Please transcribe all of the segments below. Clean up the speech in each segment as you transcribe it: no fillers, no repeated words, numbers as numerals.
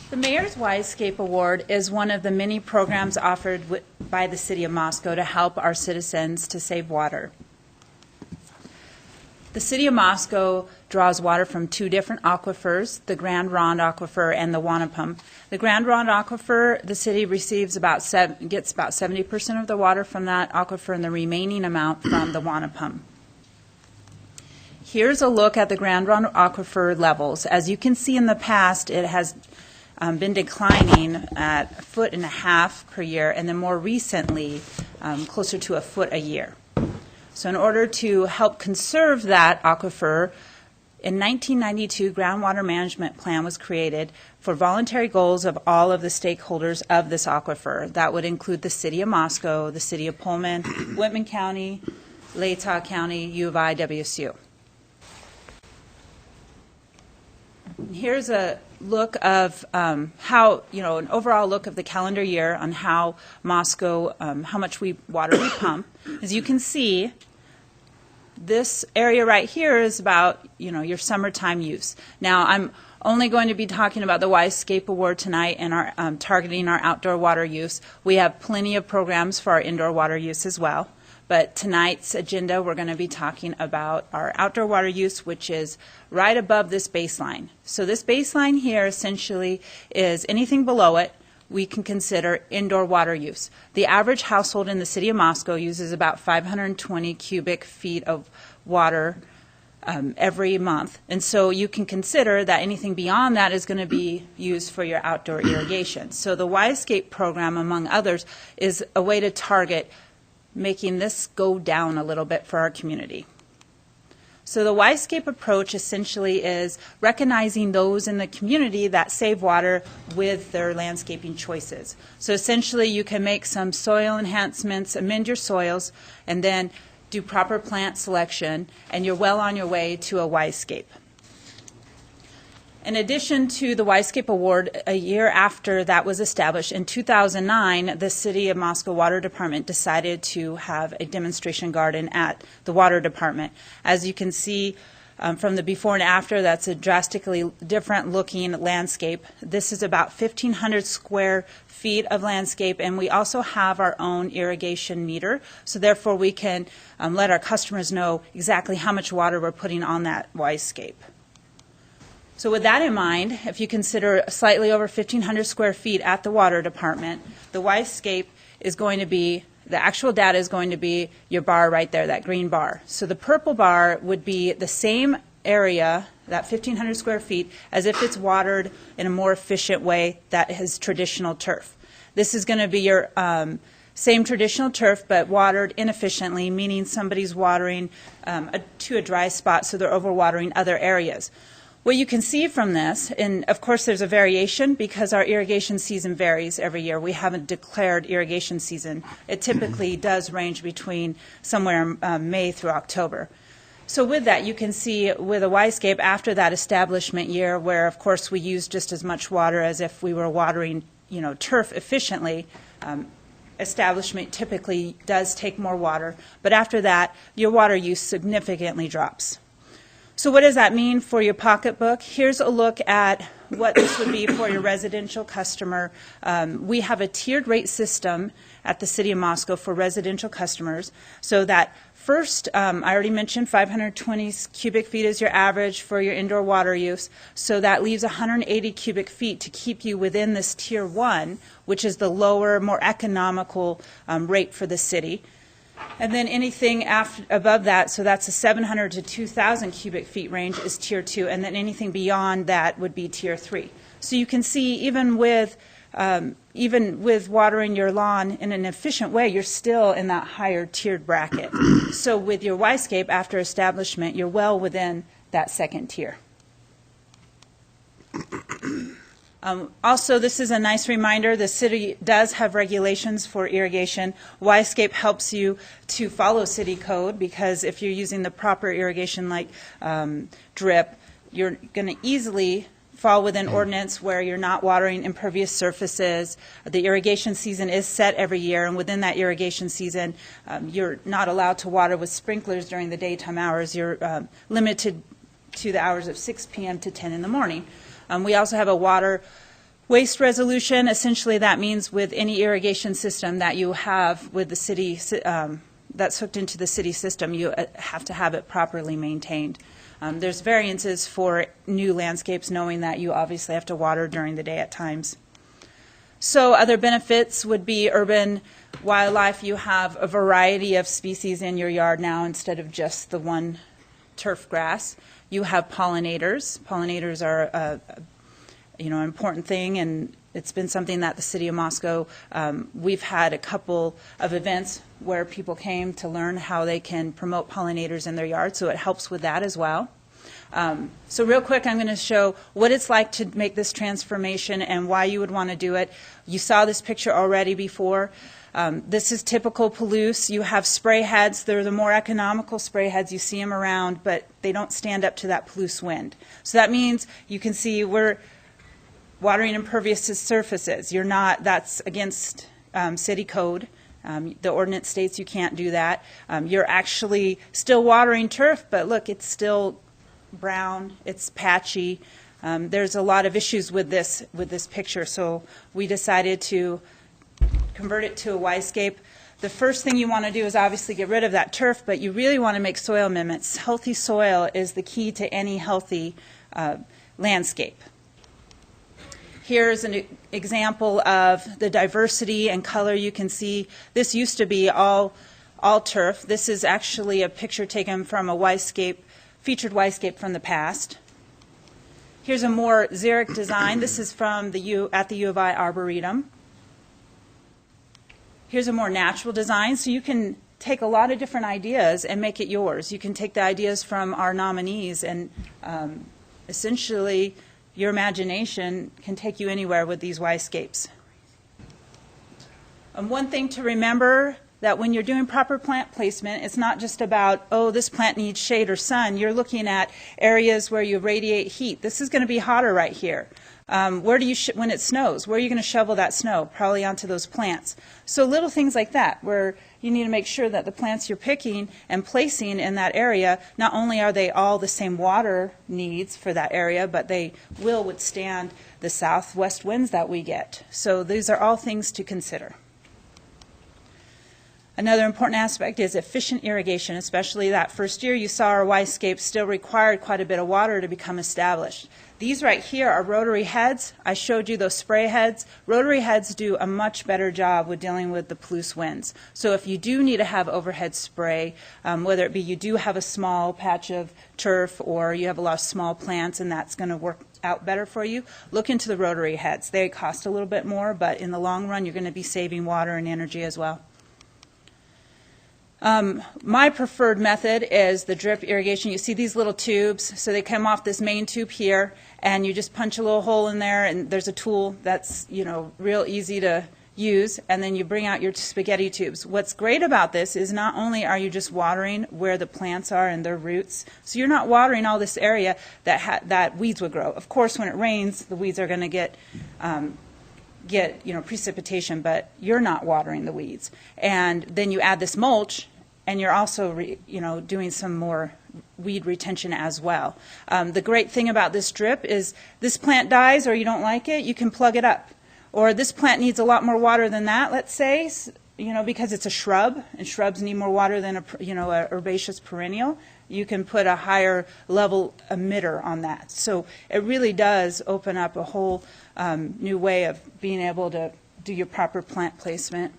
The Mayor's Wisescape Award is one of the many programs offered by the City of Moscow to help our citizens to save water. The City of Moscow draws water from two different aquifers, the Grand Ronde Aquifer and the Wanapum. The Grand Ronde Aquifer, the city receives gets about 70% of the water from that aquifer and the remaining amount from the Wanapum. Here's a look at the Grand Ronde Aquifer levels. As you can see in the past, it has been declining at 1.5 feet per year, and then more recently, closer to 1 foot a year. So in order to help conserve that aquifer, in 1992, groundwater management plan was created for voluntary goals of all of the stakeholders of this aquifer. That would include the City of Moscow, the City of Pullman, Whitman County, Latah County, U of I, WSU. Here's a look of how, an overall look of the calendar year on how Moscow, how much water we pump. As you can see, this area right here is about, your summertime use. Now, I'm only going to be talking about the Wisescape Award tonight and targeting our outdoor water use. We have plenty of programs for our indoor water use as well. But tonight's agenda, we're going to be talking about our outdoor water use, which is right above this baseline. So this baseline here essentially is anything below it we can consider indoor water use. The average household in the City of Moscow uses about 520 cubic feet of water every month. And so you can consider that anything beyond that is going to be used for your outdoor irrigation. So the Wisescape program, among others, is a way to target making this go down a little bit for our community. So the Wisescape approach essentially is recognizing those in the community that save water with their landscaping choices. So essentially you can make some soil enhancements, amend your soils, and then do proper plant selection, and you're well on your way to a Wisescape. In addition to the Wisescape Award, a year after that was established, in 2009, the City of Moscow Water Department decided to have a demonstration garden at the Water Department. As you can see from the before and after, that's a drastically different looking landscape. This is about 1,500 square feet of landscape, and we also have our own irrigation meter, so therefore we can let our customers know exactly how much water we're putting on that Wisescape. So with that in mind, if you consider slightly over 1,500 square feet at the Water Department, the Wisescape is going to be, the actual data is going to be your bar right there, that green bar. So the purple bar would be the same area, that 1,500 square feet, as if it's watered in a more efficient way that is traditional turf. This is going to be your same traditional turf, but watered inefficiently, meaning somebody's watering to a dry spot, so they're overwatering other areas. What you can see from this, and of course there's a variation because our irrigation season varies every year. We haven't declared irrigation season. It typically does range between somewhere May through October. So with that, you can see with a Wisescape after that establishment year where of course we use just as much water as if we were watering turf efficiently, establishment typically does take more water, but after that your water use significantly drops. So what does that mean for your pocketbook? Here's a look at what this would be for your residential customer. We have a tiered rate system at the City of Moscow for residential customers. So that first, I already mentioned 520 cubic feet is your average for your indoor water use. So that leaves 180 cubic feet to keep you within this tier 1, which is the lower, more economical rate for the city. And then anything above that, so that's a 700 to 2,000 cubic feet range, is tier 2, and then anything beyond that would be tier 3. So you can see even with watering your lawn in an efficient way, you're still in that higher tiered bracket. So with your Wisescape after establishment, you're well within that second tier. Also, this is a nice reminder, the city does have regulations for irrigation. Wisescape helps you to follow city code because if you're using the proper irrigation like drip, you're going to easily fall within ordinance where you're not watering impervious surfaces. The irrigation season is set every year, and within that irrigation season, you're not allowed to water with sprinklers during the daytime hours. You're limited to the hours of 6 p.m. to 10 in the morning. We also have a water Waste resolution, essentially that means with any irrigation system that you have with the city, that's hooked into the city system, you have to have it properly maintained. There's variances for new landscapes, knowing that you obviously have to water during the day at times. So other benefits would be urban wildlife. You have a variety of species in your yard now instead of just the one turf grass. You have pollinators. Pollinators are an important thing, and it's been something that the city of Moscow, we've had a couple of events where people came to learn how they can promote pollinators in their yard, so it helps with that as well. So real quick, I'm going to show what it's like to make this transformation and why you would want to do it. You saw this picture already before. This is typical Palouse. You have spray heads. They're the more economical spray heads. You see them around, but they don't stand up to that Palouse wind. So that means you can see we're watering impervious surfaces. You're not, that's against city code. The ordinance states you can't do that. You're actually still watering turf, but look, it's still brown, it's patchy. There's a lot of issues with this picture, so we decided to convert it to a Wisescape. The first thing you want to do is obviously get rid of that turf, but you really want to make soil amendments. Healthy soil is the key to any healthy landscape. Here's an example of the diversity and color. You can see this used to be all turf. This is actually a picture taken from a Wisescape, featured Wisescape from the past. Here's a more xeric design. This is from at the U of I Arboretum. Here's a more natural design. So you can take a lot of different ideas and make it yours. You can take the ideas from our nominees, and essentially your imagination can take you anywhere with these Wisescapes. One thing to remember, that when you're doing proper plant placement, it's not just about, oh, this plant needs shade or sun. You're looking at areas where you radiate heat. This is going to be hotter right here. Where do you, when it snows, where are you going to shovel that snow? Probably onto those plants. So little things like that, where you need to make sure that the plants you're picking and placing in that area, not only are they all the same water needs for that area, but they will withstand the southwest winds that we get. So these are all things to consider. Another important aspect is efficient irrigation, especially that first year. You saw our Wisescape still required quite a bit of water to become established. These right here are rotary heads. I showed you those spray heads. Rotary heads do a much better job with dealing with the Palouse winds. So if you do need to have overhead spray, whether it be you do have a small patch of turf or you have a lot of small plants and that's going to work out better for you, look into the rotary heads. They cost a little bit more, but in the long run you're going to be saving water and energy as well. My preferred method is the drip irrigation. You see these little tubes, so they come off this main tube here, and you just punch a little hole in there, and there's a tool that's, real easy to use, and then you bring out your spaghetti tubes. What's great about this is not only are you just watering where the plants are and their roots, so you're not watering all this area that weeds would grow. Of course, when it rains, the weeds are going to get precipitation, but you're not watering the weeds. And then you add this mulch, and you're also doing some more weed retention as well. The great thing about this drip is this plant dies or you don't like it, you can plug it up. Or this plant needs a lot more water than that, let's say, because it's a shrub, and shrubs need more water than a herbaceous perennial. You can put a higher level emitter on that. So it really does open up a whole new way of being able to do your proper plant placement.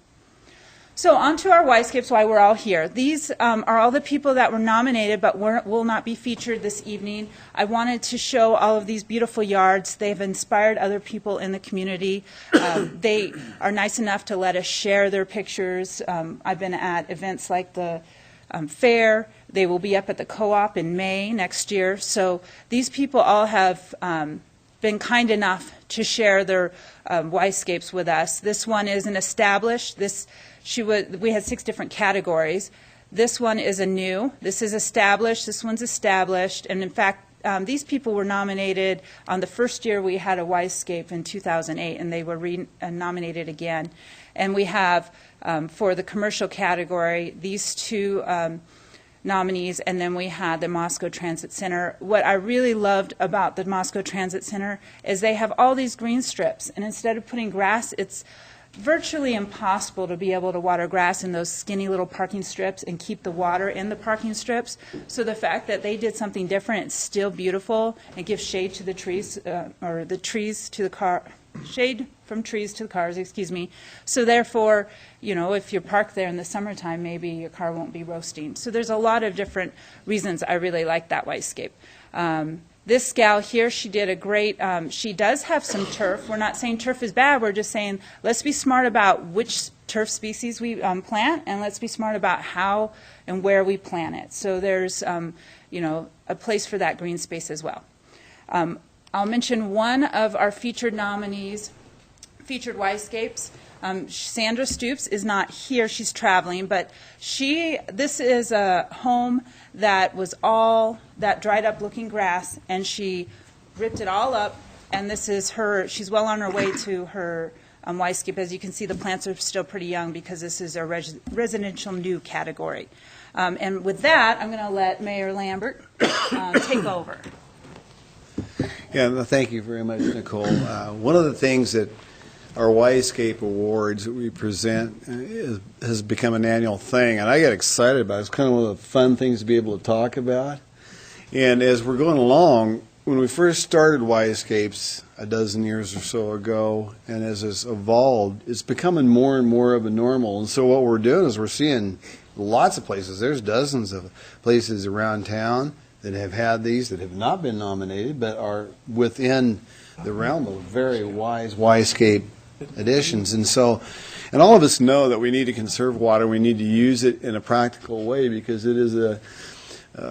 So on to our Wisescapes, why we're all here. These are all the people that were nominated but will not be featured this evening. I wanted to show all of these beautiful yards. They've inspired other people in the community. They are nice enough to let us share their pictures. I've been at events like the fair. They will be up at the co-op in May next year. So these people all have been kind enough to share their Wisescapes with us. This one is an established. We had 6 different categories. This one is a new. This is established. This one's established. And in fact, these people were nominated on the first year we had a Wisescape in 2008, and they were nominated again. And we have, for the commercial category, these 2 nominees, and then we had the Moscow Transit Center. What I really loved about the Moscow Transit Center is they have all these green strips, and instead of putting grass, it's virtually impossible to be able to water grass in those skinny little parking strips and keep the water in the parking strips. So the fact that they did something different, it's still beautiful. It gives shade to the trees, or the trees to the car, shade from trees to the cars, excuse me. So therefore, you know, if you're parked there in the summertime, maybe your car won't be roasting. So there's a lot of different reasons I really like that Wisescape. This gal here, she did a great, she does have some turf. We're not saying turf is bad. We're just saying let's be smart about which turf species we plant, and let's be smart about how and where we plant it. So there's, you know, a place for that green space as well. I'll mention one of our featured nominees, featured Wisescapes. Sandra Stoops is not here, she's traveling, but this is a home that was all that dried up looking grass, and she ripped it all up, and this is her, she's well on her way to her Wisescape. As you can see, the plants are still pretty young because this is a residential new category. And with that, I'm going to let Mayor Lambert take over. Yeah, thank you very much, Nicole. One of the things that our Wisescape Awards that we present has become an annual thing, and I get excited about it. It's kind of one of the fun things to be able to talk about. And as we're going along, when we first started Wisescapes a dozen years or so ago, and as it's evolved, it's becoming more and more of a normal. And so what we're doing is we're seeing lots of places. There's dozens of places around town that have had these that have not been nominated but are within the realm of very wise Wisescape additions. And so, and all of us know that we need to conserve water. We need to use it in a practical way because it is a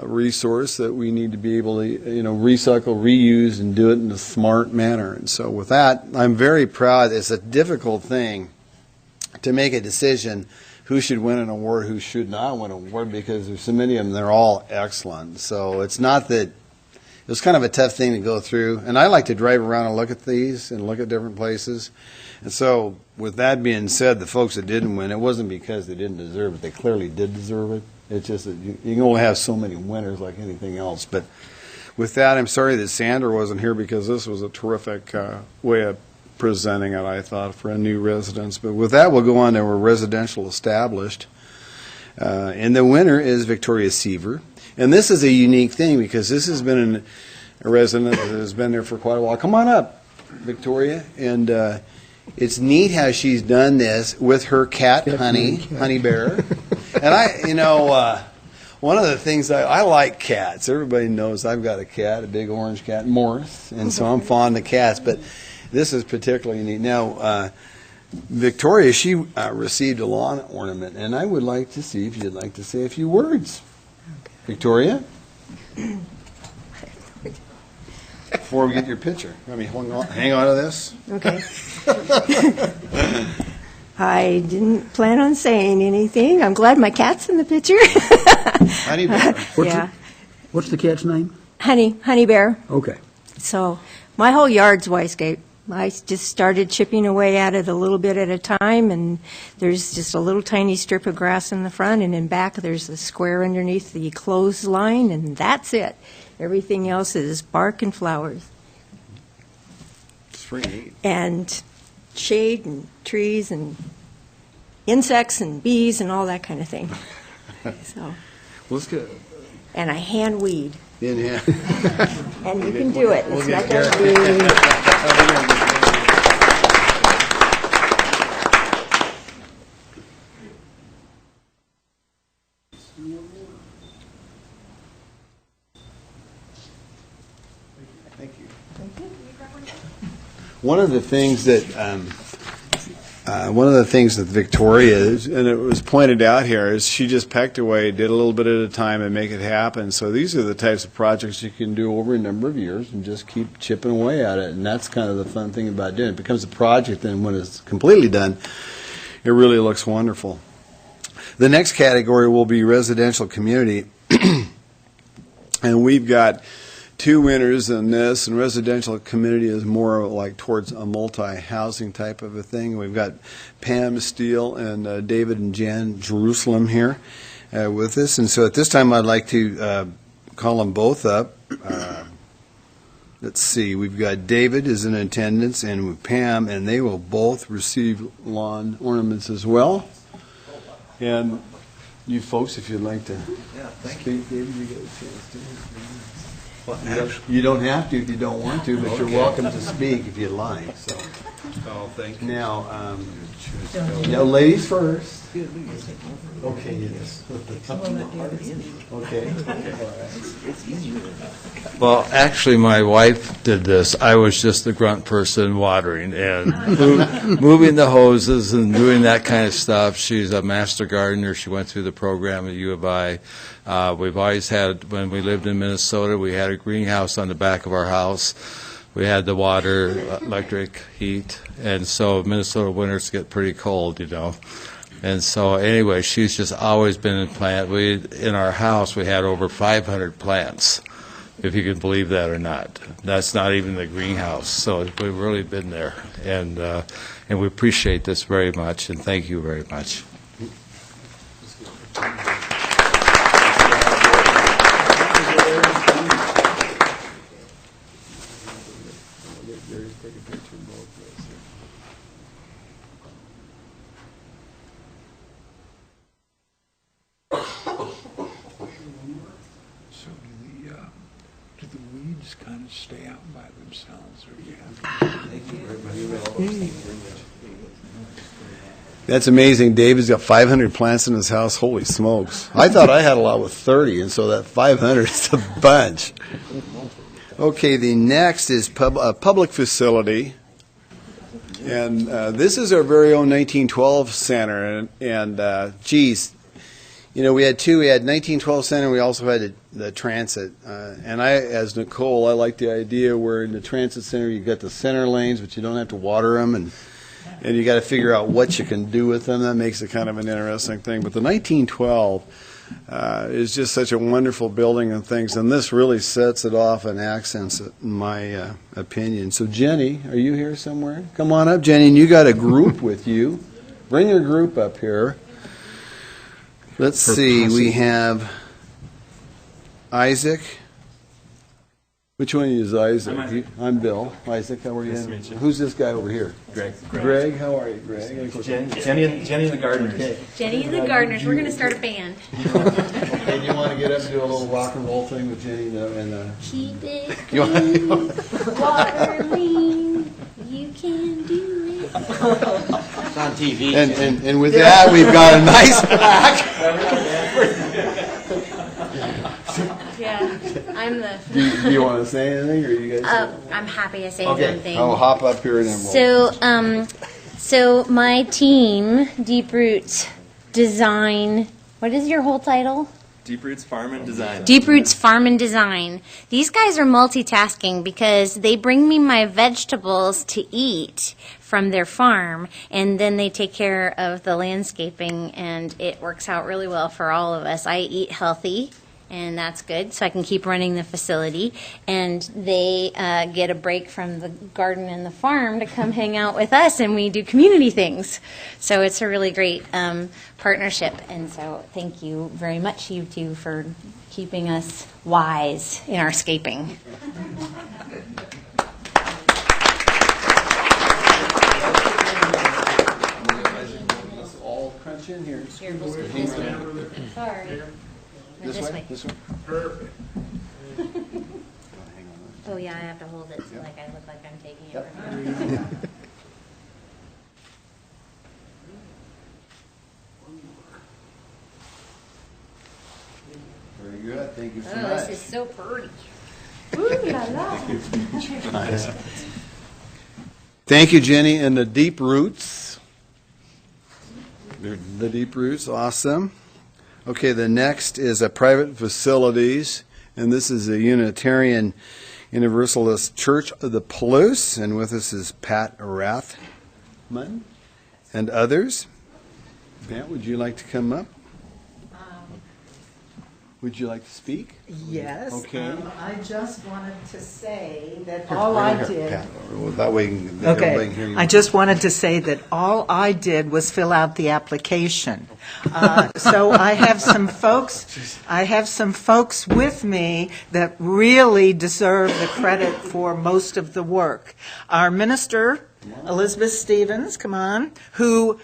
resource that we need to be able to, you know, recycle, reuse, and do it in a smart manner. And so with that, I'm very proud. It's a difficult thing to make a decision who should win an award, who should not win an award, because there's so many of them. They're all excellent. So it's not that. It was kind of a tough thing to go through, and I like to drive around and look at these and look at different places. And so with that being said, the folks that didn't win, it wasn't because they didn't deserve it. They clearly did deserve it. It's just that you can only have so many winners like anything else. But with that, I'm sorry that Sandra wasn't here because this was a terrific way of presenting it, I thought, for a new residents. But with that, we'll go on to our residential established. And the winner is Victoria Seaver. And this is a unique thing because this has been a resident that has been there for quite a while. Come on up, Victoria. And it's neat how she's done this with her cat, Honey Bear. And you know, one of the things I like cats. Everybody knows I've got a cat, a big orange cat, Morris, and so I'm fond of cats. But this is particularly neat. Now, Victoria, she received a lawn ornament, and I would like to see if you'd like to say a few words. Victoria? Before we get your picture. I mean, hang on to this. Okay. I didn't plan on saying anything. I'm glad my cat's in the picture. Honey Bear. What's the cat's name? Honey Bear. Okay. So my whole yard's Wisescape. I just started chipping away at it a little bit at a time, and there's just a little tiny strip of grass in the front, and in back there's a square underneath the clothesline, and that's it. Everything else is bark and flowers. It's pretty neat. And shade and trees and insects and bees and all that kind of thing. So. Well, let's get. And I hand weed. Yeah. And you can do it. It's not going to be. Thank you. One of the things that Victoria is, and it was pointed out here, is she just pecked away, did a little bit at a time, and make it happen. So these are the types of projects you can do over a number of years and just keep chipping away at it. And that's kind of the fun thing about doing it. It becomes a project, and when it's completely done, it really looks wonderful. The next category will be residential community, and we've got two winners in this, and residential community is more like towards a multi-housing type of a thing. We've got Pam Steele and David and Jan Jerusalem here with us, and so at this time I'd like to call them both up. Let's see, we've got David is in attendance and with Pam, and they will both receive lawn ornaments as well. And you folks, if you'd like to speak, David, you get a chance to. You don't have to if you don't want to, but you're welcome to speak if you'd like. So, Thank you. now, ladies first. Okay, yes. Okay. Well, actually, my wife did this. I was just the grunt person watering and moving the hoses and doing that kind of stuff. She's a master gardener. She went through the program at U of I. We've always had, when we lived in Minnesota, we had a greenhouse on the back of our house. We had the water, electric, heat, and so Minnesota winters get pretty cold, you know. And so anyway, she's just always been in plant. In our house, we had over 500 plants, if you can believe that or not. That's not even the greenhouse. So we've really been there. And we appreciate this very much, and thank you very much. Do the weeds kind of stay out by themselves, or do you have? That's amazing. David's got 500 plants in his house. Holy smokes. I thought I had a lot with 30, and so that 500 is a bunch. Okay, the next is a public facility. And this is our very own 1912 center. And geez, you know, we had two. We had 1912 center. We also had the transit. And I, as Nicole, I like the idea where in the transit center you got the center lanes, but you don't have to water them, and you got to figure out what you can do with them. That makes it kind of an interesting thing. But the 1912 is just such a wonderful building and things, and this really sets it off and accents it, in my opinion. So Jenny, are you here somewhere? Come on up, Jenny, and you got a group with you. Bring your group up here. Let's see, we have Isaac. Which one is Isaac? I'm Bill. Isaac, how are you? Nice to meet you. Who's this guy over here? Greg. Greg, how are you, Greg? Jenny and the gardeners. Okay. Jenny and the gardeners. We're going to start a band. And you want to get up and do a little rock and roll thing with Jenny and Keep it you clean, want- water lean. You can do it. It's on TV. and with that, we've got a nice plaque. Yeah, I'm the. Do you want to say anything, or you guys? I'm happy to say Okay, something. I'll hop up here and then we'll. So my team, Deep Roots Design. What is your whole title? Deep Roots Farm and Design. Deep Roots Farm and Design. These guys are multitasking because they bring me my vegetables to eat from their farm, and then they take care of the landscaping, and it works out really well for all of us. I eat healthy, and that's good, so I can keep running the facility, and they get a break from the garden and the farm to come hang out with us, and we do community things. So it's a really great partnership, and so thank you very much, you two, for keeping us wise in our scaping. Let's all crunch in here. Here, we'll scoot this way. Sorry. No, this way. This way. Perfect. Oh, yeah, I have to hold it so like I look like I'm taking it. Yep. from you. Very good. Thank you so Oh, much. this is so pretty. Nice. Thank you, Jenny, and the Deep Roots. The Deep Roots, awesome. Okay, the next is a private facilities, and this is a Unitarian Universalist Church of the Palouse, and with us is Pat Rathman and others. Pat, would you like to come up? would you like to speak? Yes. Okay. I just wanted to say that all I did. Pat, that way everybody can Okay. hear you. I just wanted to say that all I did was fill out the application. So I have some folks. I have some folks with me that really deserve the credit for most of the work. Our minister, Elizabeth Stevens, come on, who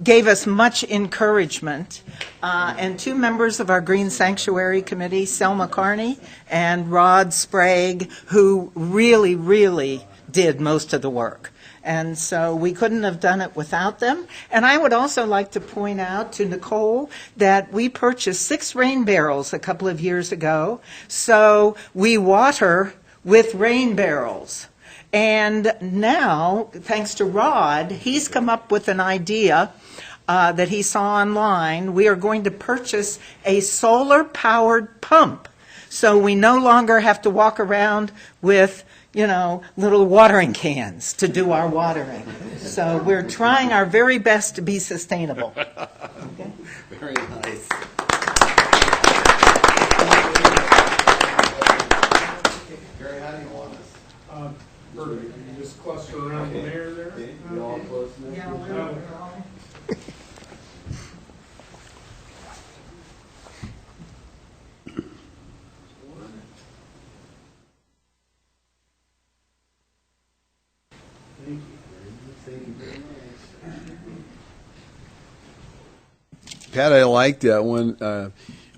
gave us much encouragement, and two members of our Green Sanctuary Committee, Selma Carney and Rod Sprague, who really, really did most of the work. And so we couldn't have done it without them. And I would also like to point out to Nicole that we purchased 6 rain barrels a couple of years ago, so we water with rain barrels. And now, thanks to Rod, he's come up with an idea that he saw online. We are going to purchase a solar-powered pump, so we no longer have to walk around with, little watering cans to do our watering. So we're trying our very best to be sustainable. Okay? Very nice. Gary, how do you want us? Perfect. You just cluster around the mayor there. Okay, you all close now? Yeah, we're all- Pat, I like that one.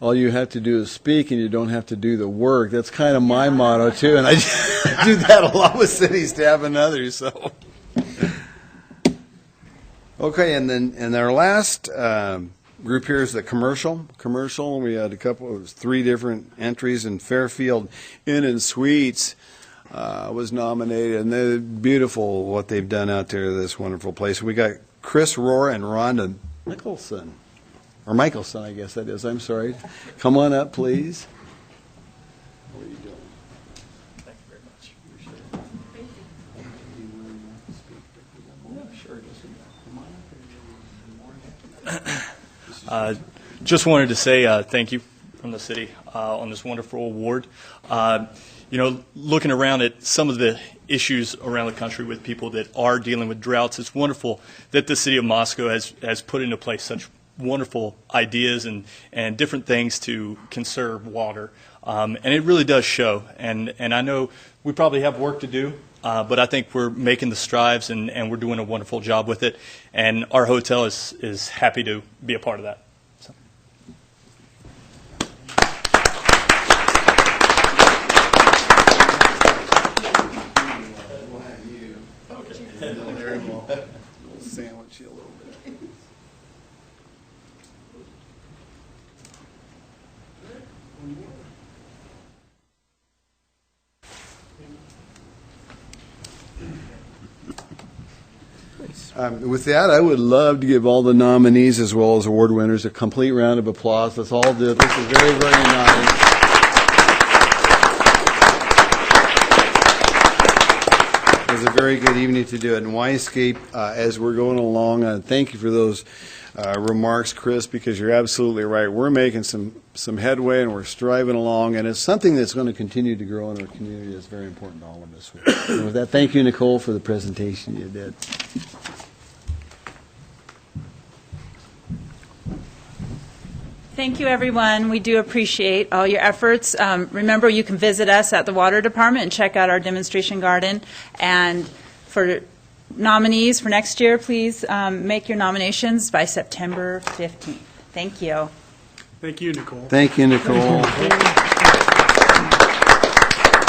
All you have to do is speak, and you don't have to do the work. That's kind of my motto too, and I do that a lot with city staff and others. So, okay, and our last group here is the commercial. Commercial. We had 3 different entries, and Fairfield Inn and Suites was nominated, and they're beautiful what they've done out there. This wonderful place. We got Chris Rohr and Rhonda Mickelson. Or Michelson, I guess that is. I'm sorry. Come on up, please. What are you doing? Thank you very much. Just wanted to say thank you from the city on this wonderful award. Looking around at some of the issues around the country with people that are dealing with droughts, it's wonderful that the city of Moscow has put into place such wonderful ideas and different things to conserve water. And it really does show. And I know we probably have work to do, but I think we're making the strides and we're doing a wonderful job with it. And our hotel is happy to be a part of that. So. We'll have you. Okay. We'll sandwich you a little bit. With that, I would love to give all the nominees as well as award winners a complete round of applause. Let's all do it. This is very, very nice. It was a very good evening to do it. And Wisescape, as we're going along, thank you for those remarks, Chris, because you're absolutely right. We're making some headway and we're striving along, and it's something that's going to continue to grow in our community. It's very important to all of us. And with that, thank you, Nicole, for the presentation you did. Thank you, everyone. We do appreciate all your efforts. Remember, you can visit us at the Water Department and check out our demonstration garden. And for nominees for next year, please make your nominations by September 15th. Thank you. Thank you, Nicole. Thank you, Nicole.